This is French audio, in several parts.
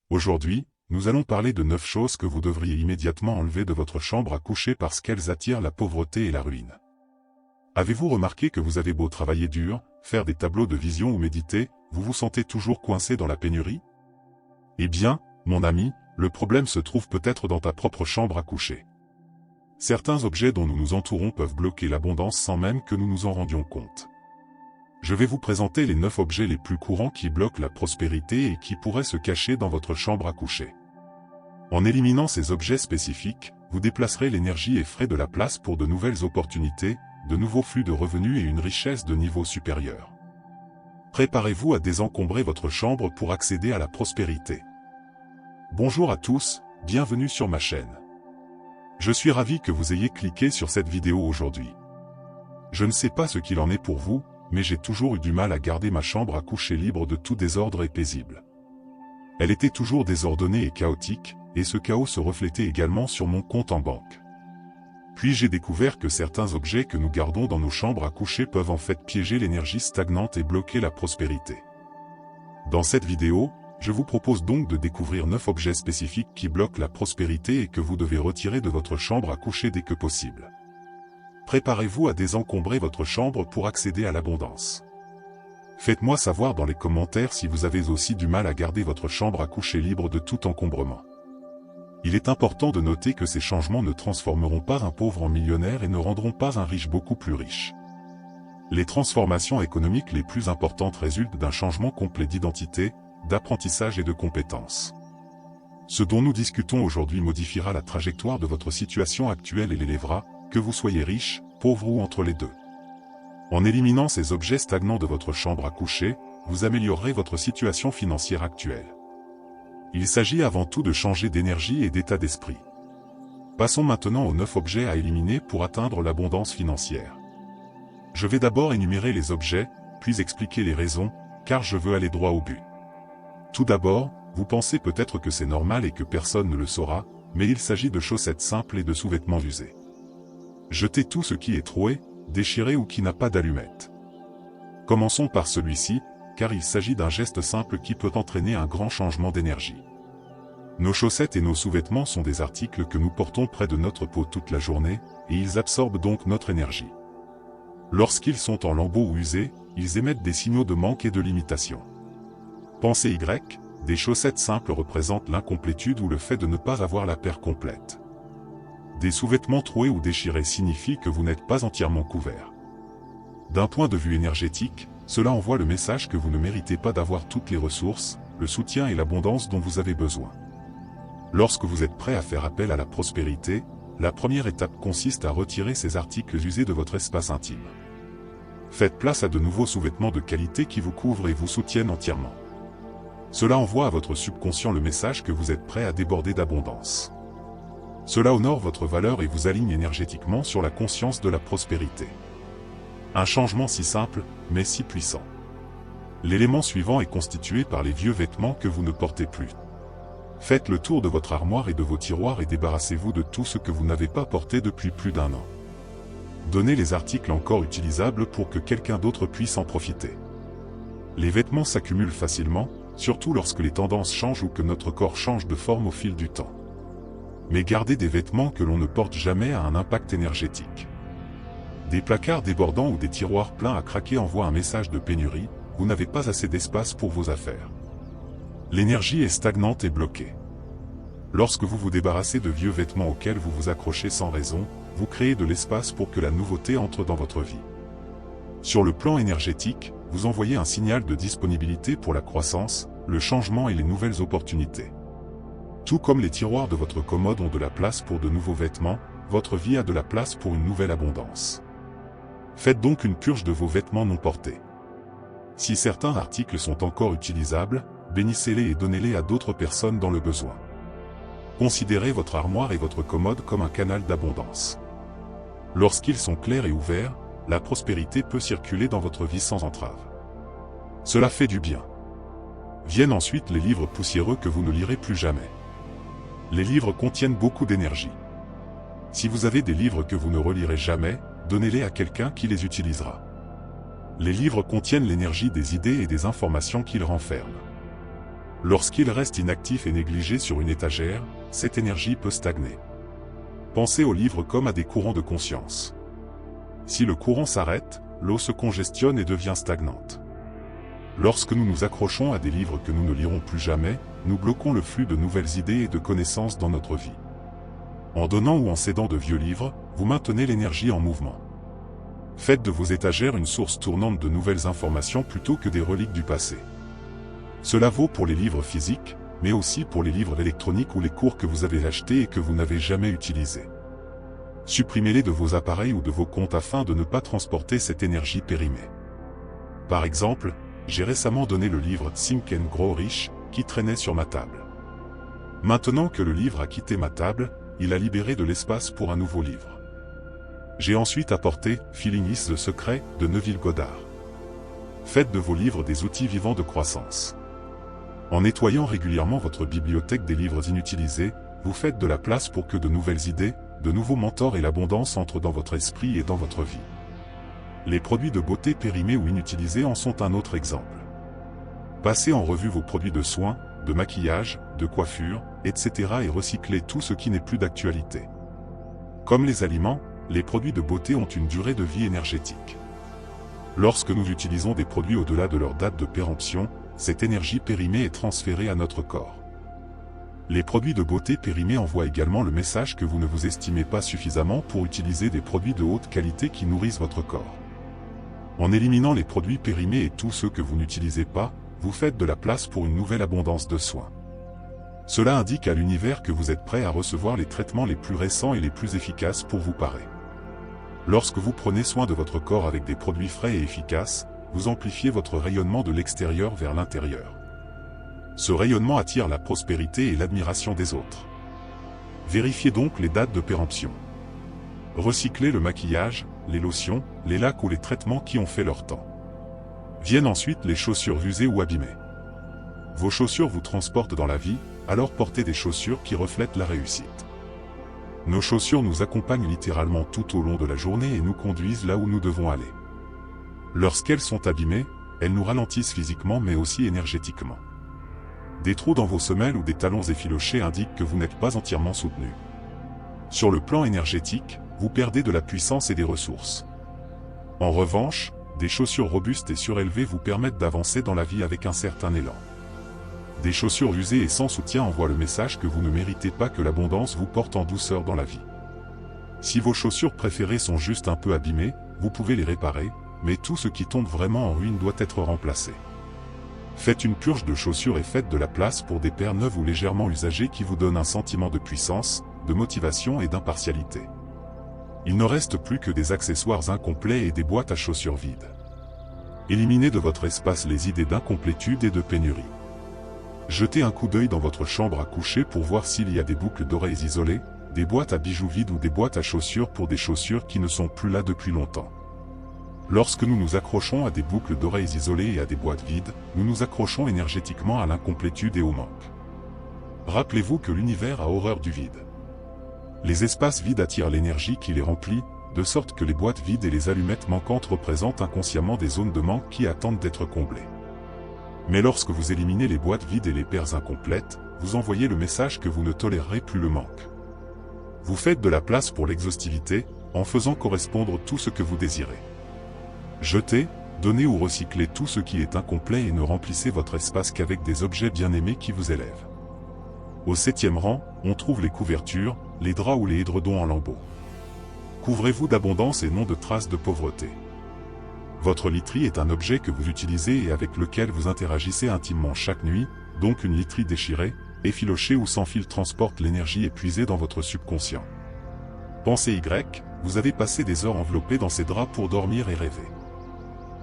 Aujourd'hui, nous allons parler de 9 choses que vous devriez immédiatement enlever de votre chambre à coucher parce qu'elles attirent la pauvreté et la ruine. Avez-vous remarqué que vous avez beau travailler dur, faire des tableaux de vision ou méditer, vous vous sentez toujours coincé dans la pénurie? Eh bien, mon ami, le problème se trouve peut-être dans ta propre chambre à coucher. Certains objets dont nous nous entourons peuvent bloquer l'abondance sans même que nous nous en rendions compte. Je vais vous présenter les 9 objets les plus courants qui bloquent la prospérité et qui pourraient se cacher dans votre chambre à coucher. En éliminant ces objets spécifiques, vous déplacerez l'énergie et ferez de la place pour de nouvelles opportunités, de nouveaux flux de revenus et une richesse de niveau supérieur. Préparez-vous à désencombrer votre chambre pour accéder à la prospérité. Bonjour à tous, bienvenue sur ma chaîne. Je suis ravi que vous ayez cliqué sur cette vidéo aujourd'hui. Je ne sais pas ce qu'il en est pour vous, mais j'ai toujours eu du mal à garder ma chambre à coucher libre de tout désordre et paisible. Elle était toujours désordonnée et chaotique, et ce chaos se reflétait également sur mon compte en banque. Puis j'ai découvert que certains objets que nous gardons dans nos chambres à coucher peuvent en fait piéger l'énergie stagnante et bloquer la prospérité. Dans cette vidéo, je vous propose donc de découvrir 9 objets spécifiques qui bloquent la prospérité et que vous devez retirer de votre chambre à coucher dès que possible. Préparez-vous à désencombrer votre chambre pour accéder à l'abondance. Faites-moi savoir dans les commentaires si vous avez aussi du mal à garder votre chambre à coucher libre de tout encombrement. Il est important de noter que ces changements ne transformeront pas un pauvre en millionnaire et ne rendront pas un riche beaucoup plus riche. Les transformations économiques les plus importantes résultent d'un changement complet d'identité, d'apprentissage et de compétences. Ce dont nous discutons aujourd'hui modifiera la trajectoire de votre situation actuelle et l'élèvera, que vous soyez riche, pauvre ou entre les deux. En éliminant ces objets stagnants de votre chambre à coucher, vous améliorerez votre situation financière actuelle. Il s'agit avant tout de changer d'énergie et d'état d'esprit. Passons maintenant aux 9 objets à éliminer pour atteindre l'abondance financière. Je vais d'abord énumérer les objets, puis expliquer les raisons, car je veux aller droit au but. Tout d'abord, vous pensez peut-être que c'est normal et que personne ne le saura, mais il s'agit de chaussettes simples et de sous-vêtements usés. Jetez tout ce qui est troué, déchiré ou qui n'a pas d'allumette. Commençons par celui-ci, car il s'agit d'un geste simple qui peut entraîner un grand changement d'énergie. Nos chaussettes et nos sous-vêtements sont des articles que nous portons près de notre peau toute la journée, et ils absorbent donc notre énergie. Lorsqu'ils sont en lambeaux ou usés, ils émettent des signaux de manque et de limitation. Pensée Y, des chaussettes simples représentent l'incomplétude ou le fait de ne pas avoir la paire complète. Des sous-vêtements troués ou déchirés signifient que vous n'êtes pas entièrement couvert. D'un point de vue énergétique, cela envoie le message que vous ne méritez pas d'avoir toutes les ressources, le soutien et l'abondance dont vous avez besoin. Lorsque vous êtes prêt à faire appel à la prospérité, la première étape consiste à retirer ces articles usés de votre espace intime. Faites place à de nouveaux sous-vêtements de qualité qui vous couvrent et vous soutiennent entièrement. Cela envoie à votre subconscient le message que vous êtes prêt à déborder d'abondance. Cela honore votre valeur et vous aligne énergétiquement sur la conscience de la prospérité. Un changement si simple, mais si puissant. L'élément suivant est constitué par les vieux vêtements que vous ne portez plus. Faites le tour de votre armoire et de vos tiroirs et débarrassez-vous de tout ce que vous n'avez pas porté depuis plus d'1 an. Donnez les articles encore utilisables pour que quelqu'un d'autre puisse en profiter. Les vêtements s'accumulent facilement, surtout lorsque les tendances changent ou que notre corps change de forme au fil du temps. Mais garder des vêtements que l'on ne porte jamais a un impact énergétique. Des placards débordants ou des tiroirs pleins à craquer envoient un message de pénurie, vous n'avez pas assez d'espace pour vos affaires. L'énergie est stagnante et bloquée. Lorsque vous vous débarrassez de vieux vêtements auxquels vous vous accrochez sans raison, vous créez de l'espace pour que la nouveauté entre dans votre vie. Sur le plan énergétique, vous envoyez un signal de disponibilité pour la croissance, le changement et les nouvelles opportunités. Tout comme les tiroirs de votre commode ont de la place pour de nouveaux vêtements, votre vie a de la place pour une nouvelle abondance. Faites donc une purge de vos vêtements non portés. Si certains articles sont encore utilisables, bénissez-les et donnez-les à d'autres personnes dans le besoin. Considérez votre armoire et votre commode comme un canal d'abondance. Lorsqu'ils sont clairs et ouverts, la prospérité peut circuler dans votre vie sans entrave. Cela fait du bien. Viennent ensuite les livres poussiéreux que vous ne lirez plus jamais. Les livres contiennent beaucoup d'énergie. Si vous avez des livres que vous ne relirez jamais, donnez-les à quelqu'un qui les utilisera. Les livres contiennent l'énergie des idées et des informations qu'ils renferment. Lorsqu'il reste inactif et négligé sur une étagère, cette énergie peut stagner. Pensez aux livres comme à des courants de conscience. Si le courant s'arrête, l'eau se congestionne et devient stagnante. Lorsque nous nous accrochons à des livres que nous ne lirons plus jamais, nous bloquons le flux de nouvelles idées et de connaissances dans notre vie. En donnant ou en cédant de vieux livres, vous maintenez l'énergie en mouvement. Faites de vos étagères une source tournante de nouvelles informations plutôt que des reliques du passé. Cela vaut pour les livres physiques, mais aussi pour les livres électroniques ou les cours que vous avez achetés et que vous n'avez jamais utilisés. Supprimez-les de vos appareils ou de vos comptes afin de ne pas transporter cette énergie périmée. Par exemple, j'ai récemment donné le livre Think and Grow Rich, qui traînait sur ma table. Maintenant que le livre a quitté ma table, il a libéré de l'espace pour un nouveau livre. J'ai ensuite apporté Feeling is the Secret de Neville Goddard. Faites de vos livres des outils vivants de croissance. En nettoyant régulièrement votre bibliothèque des livres inutilisés, vous faites de la place pour que de nouvelles idées, de nouveaux mentors et l'abondance entrent dans votre esprit et dans votre vie. Les produits de beauté périmés ou inutilisés en sont un autre exemple. Passez en revue vos produits de soins, de maquillage, de coiffure, etc. et recyclez tout ce qui n'est plus d'actualité. Comme les aliments, les produits de beauté ont une durée de vie énergétique. Lorsque nous utilisons des produits au-delà de leur date de péremption, cette énergie périmée est transférée à notre corps. Les produits de beauté périmés envoient également le message que vous ne vous estimez pas suffisamment pour utiliser des produits de haute qualité qui nourrissent votre corps. En éliminant les produits périmés et tous ceux que vous n'utilisez pas, vous faites de la place pour une nouvelle abondance de soins. Cela indique à l'univers que vous êtes prêt à recevoir les traitements les plus récents et les plus efficaces pour vous parer. Lorsque vous prenez soin de votre corps avec des produits frais et efficaces, vous amplifiez votre rayonnement de l'extérieur vers l'intérieur. Ce rayonnement attire la prospérité et l'admiration des autres. Vérifiez donc les dates de péremption. Recyclez le maquillage, les lotions, les lacs ou les traitements qui ont fait leur temps. Viennent ensuite les chaussures usées ou abîmées. Vos chaussures vous transportent dans la vie, alors portez des chaussures qui reflètent la réussite. Nos chaussures nous accompagnent littéralement tout au long de la journée et nous conduisent là où nous devons aller. Lorsqu'elles sont abîmées, elles nous ralentissent physiquement mais aussi énergétiquement. Des trous dans vos semelles ou des talons effilochés indiquent que vous n'êtes pas entièrement soutenu. Sur le plan énergétique, vous perdez de la puissance et des ressources. En revanche, des chaussures robustes et surélevées vous permettent d'avancer dans la vie avec un certain élan. Des chaussures usées et sans soutien envoient le message que vous ne méritez pas que l'abondance vous porte en douceur dans la vie. Si vos chaussures préférées sont juste un peu abîmées, vous pouvez les réparer, mais tout ce qui tombe vraiment en ruine doit être remplacé. Faites une purge de chaussures et faites de la place pour des paires neuves ou légèrement usagées qui vous donnent un sentiment de puissance, de motivation et d'impartialité. Il ne reste plus que des accessoires incomplets et des boîtes à chaussures vides. Éliminez de votre espace les idées d'incomplétude et de pénurie. Jetez un coup d'œil dans votre chambre à coucher pour voir s'il y a des boucles d'oreilles isolées, des boîtes à bijoux vides ou des boîtes à chaussures pour des chaussures qui ne sont plus là depuis longtemps. Lorsque nous nous accrochons à des boucles d'oreilles isolées et à des boîtes vides, nous nous accrochons énergétiquement à l'incomplétude et au manque. Rappelez-vous que l'univers a horreur du vide. Les espaces vides attirent l'énergie qui les remplit, de sorte que les boîtes vides et les allumettes manquantes représentent inconsciemment des zones de manque qui attendent d'être comblées. Mais lorsque vous éliminez les boîtes vides et les paires incomplètes, vous envoyez le message que vous ne tolérerez plus le manque. Vous faites de la place pour l'exhaustivité, en faisant correspondre tout ce que vous désirez. Jetez, donnez ou recyclez tout ce qui est incomplet et ne remplissez votre espace qu'avec des objets bien-aimés qui vous élèvent. Au 7e rang, on trouve les couvertures, les draps ou les édredons en lambeaux. Couvrez-vous d'abondance et non de traces de pauvreté. Votre literie est un objet que vous utilisez et avec lequel vous interagissez intimement chaque nuit, donc une literie déchirée, effilochée ou sans fil transporte l'énergie épuisée dans votre subconscient. Pensez Y, vous avez passé des heures enveloppées dans ces draps pour dormir et rêver.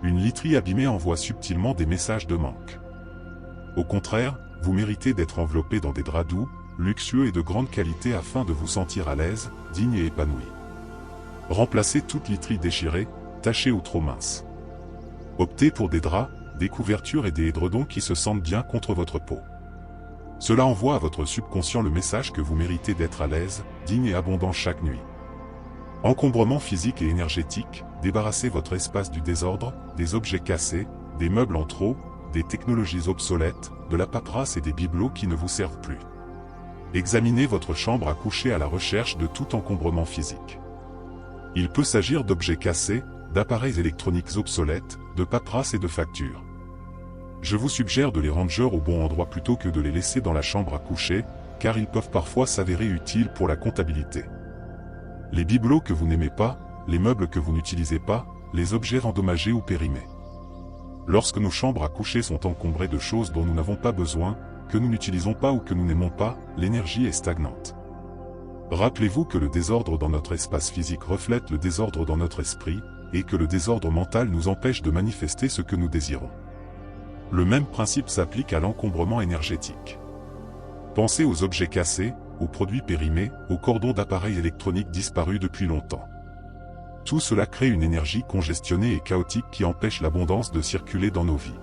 Une literie abîmée envoie subtilement des messages de manque. Au contraire, vous méritez d'être enveloppé dans des draps doux, luxueux et de grande qualité afin de vous sentir à l'aise, digne et épanoui. Remplacez toute literie déchirée, tachée ou trop mince. Optez pour des draps, des couvertures et des édredons qui se sentent bien contre votre peau. Cela envoie à votre subconscient le message que vous méritez d'être à l'aise, digne et abondant chaque nuit. Encombrement physique et énergétique, débarrassez votre espace du désordre, des objets cassés, des meubles en trop, des technologies obsolètes, de la paperasse et des bibelots qui ne vous servent plus. Examinez votre chambre à coucher à la recherche de tout encombrement physique. Il peut s'agir d'objets cassés, d'appareils électroniques obsolètes, de paperasse et de factures. Je vous suggère de les ranger au bon endroit plutôt que de les laisser dans la chambre à coucher, car ils peuvent parfois s'avérer utiles pour la comptabilité. Les bibelots que vous n'aimez pas, les meubles que vous n'utilisez pas, les objets endommagés ou périmés. Lorsque nos chambres à coucher sont encombrées de choses dont nous n'avons pas besoin, que nous n'utilisons pas ou que nous n'aimons pas, l'énergie est stagnante. Rappelez-vous que le désordre dans notre espace physique reflète le désordre dans notre esprit, et que le désordre mental nous empêche de manifester ce que nous désirons. Le même principe s'applique à l'encombrement énergétique. Pensez aux objets cassés, aux produits périmés, aux cordons d'appareils électroniques disparus depuis longtemps. Tout cela crée une énergie congestionnée et chaotique qui empêche l'abondance de circuler dans nos vies.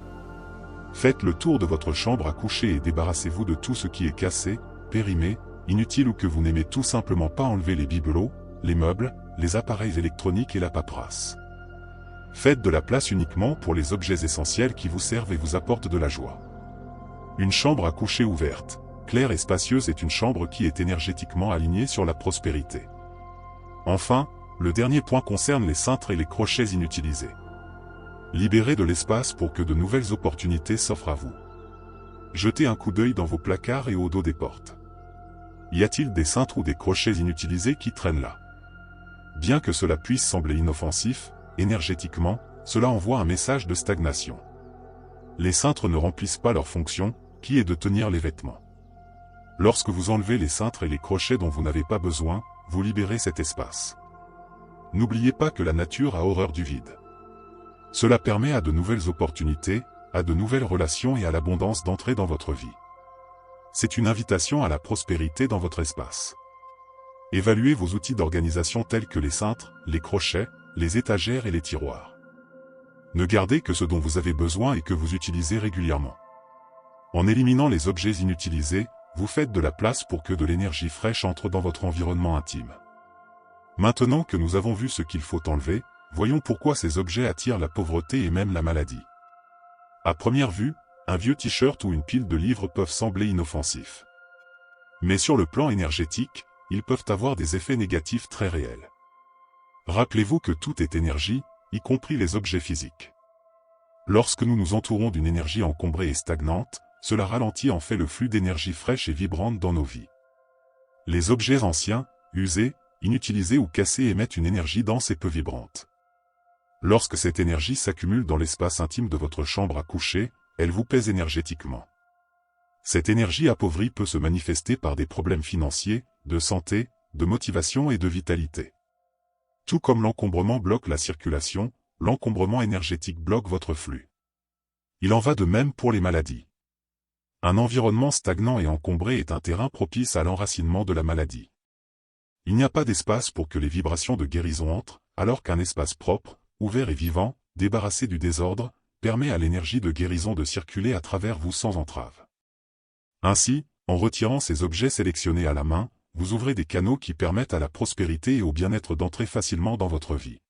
Faites le tour de votre chambre à coucher et débarrassez-vous de tout ce qui est cassé, périmé, inutile ou que vous n'aimez tout simplement pas. Enlevez les bibelots, les meubles, les appareils électroniques et la paperasse. Faites de la place uniquement pour les objets essentiels qui vous servent et vous apportent de la joie. Une chambre à coucher ouverte, claire et spacieuse est une chambre qui est énergétiquement alignée sur la prospérité. Enfin, le dernier point concerne les cintres et les crochets inutilisés. Libérez de l'espace pour que de nouvelles opportunités s'offrent à vous. Jetez un coup d'œil dans vos placards et au dos des portes. Y a-t-il des cintres ou des crochets inutilisés qui traînent là? Bien que cela puisse sembler inoffensif, énergétiquement, cela envoie un message de stagnation. Les cintres ne remplissent pas leur fonction, qui est de tenir les vêtements. Lorsque vous enlevez les cintres et les crochets dont vous n'avez pas besoin, vous libérez cet espace. N'oubliez pas que la nature a horreur du vide. Cela permet à de nouvelles opportunités, à de nouvelles relations et à l'abondance d'entrer dans votre vie. C'est une invitation à la prospérité dans votre espace. Évaluez vos outils d'organisation tels que les cintres, les crochets, les étagères et les tiroirs. Ne gardez que ce dont vous avez besoin et que vous utilisez régulièrement. En éliminant les objets inutilisés, vous faites de la place pour que de l'énergie fraîche entre dans votre environnement intime. Maintenant que nous avons vu ce qu'il faut enlever, voyons pourquoi ces objets attirent la pauvreté et même la maladie. À première vue, un vieux t-shirt ou une pile de livres peuvent sembler inoffensifs. Mais sur le plan énergétique, ils peuvent avoir des effets négatifs très réels. Rappelez-vous que tout est énergie, y compris les objets physiques. Lorsque nous nous entourons d'une énergie encombrée et stagnante, cela ralentit en fait le flux d'énergie fraîche et vibrante dans nos vies. Les objets anciens, usés, inutilisés ou cassés émettent une énergie dense et peu vibrante. Lorsque cette énergie s'accumule dans l'espace intime de votre chambre à coucher, elle vous pèse énergétiquement. Cette énergie appauvrie peut se manifester par des problèmes financiers, de santé, de motivation et de vitalité. Tout comme l'encombrement bloque la circulation, l'encombrement énergétique bloque votre flux. Il en va de même pour les maladies. Un environnement stagnant et encombré est un terrain propice à l'enracinement de la maladie. Il n'y a pas d'espace pour que les vibrations de guérison entrent, alors qu'un espace propre, ouvert et vivant, débarrassé du désordre, permet à l'énergie de guérison de circuler à travers vous sans entrave. Ainsi, en retirant ces objets sélectionnés à la main, vous ouvrez des canaux qui permettent à la prospérité et au bien-être d'entrer facilement dans votre vie.